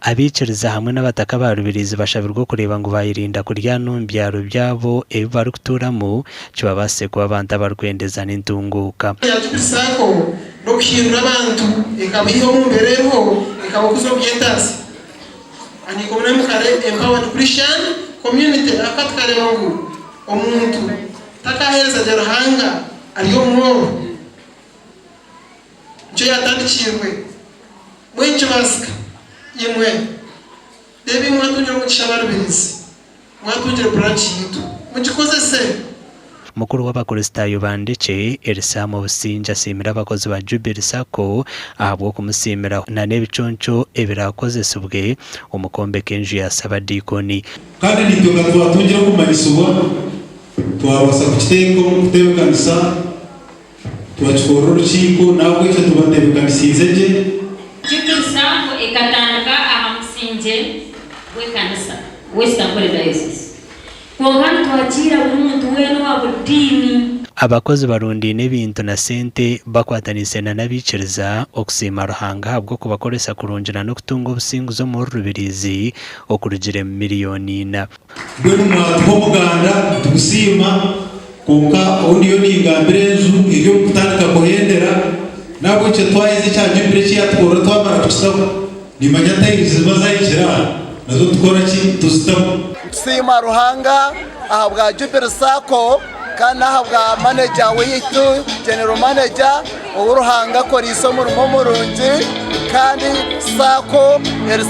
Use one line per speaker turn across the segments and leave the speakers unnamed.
abiciriza hamwe n'abataka ba Rubirizi bashabirwe kureba ngo bayirinda kurya numbyaro byabo bari kuturamo kibabase kuba abantu abarwendeza n'indunguka
yatukusako no kuhindura abantu ikabiho mumbereho ikabakuzo byentasi ani komune mukare empowered Christian community akatkare wangu omuntu takahereza jarahanga ariyo mworo nje yatandikirwe mwenje basika yemwe debi mwatunjira mu Rubirizi mwatunjira branch yitu mukikoze se
mukuru w'abakristayo bandike Elsa mu Businja simira abakozi ba Jubilee Sacco ahabwo kumusimira na nebiconco ebirakoze subwe umukombe kenji yasaba dikoni
kandi nitunga twatungira kumanisuwa twabasa kuteko kutebekanisa twachikora urukiko nabwo icyo tubatebekanisizeje
Jubilee Sacco ikatanga ahamusinje wekanisa wesitambule diocese Mwangani tuwachira umuntu wenu wa budini.
Abakozi barundi n'ibintu na sente bakwatanise na nabiciriza okusima ruhanga habwo kubakoresa kurunjira no kutunga obusingu zo mu Rubirizi okurugire miliyoni na.
Bwe mwatho muganda tugusima konka audio n'ingambire nzu iyo kutandika kuhendera nabwo cyo twayize cya Jubilee cyatworo twamara kusaba nimanya tayizi bazayikira nazo tukora ki tuzitamo
sima ruhanga ahabwa Jubilee Sacco kana ahabwa manager witu general manager uruhanga ko risomo rumurungi kandi Sacco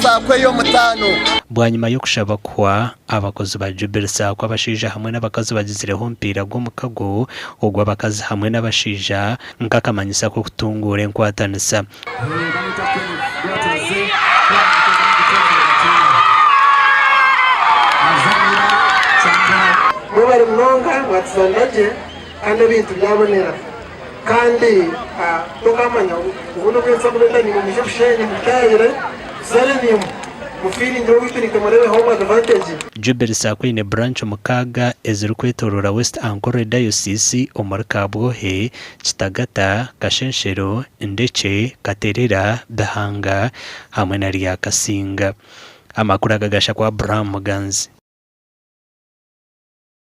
Sacco yo mutano
bwanyuma yo kushaba kwa abakozi ba Jubilee Sacco abashija hamwe n'abakozi bagizireho mpira gwo mukago ogwa bakazi hamwe n'abashija nkakamanyisa ko kutungura enkwatanisa
bari mnonga watsandaje kandi bintu byabonera kandi tokamanya ubuno bwese kubenda ni mu shushenye mutayire zare mufiri ndiro witini murebe home advantage
Jubilee Sacco ine branch mukaga eziri kwetorora West Ankole Diocese omurikabwohe Kitagata Kashenshero Ndece Katerera Dahanga hamwe na Kasinga amakuru agagasha kwa Abraham Muganzi.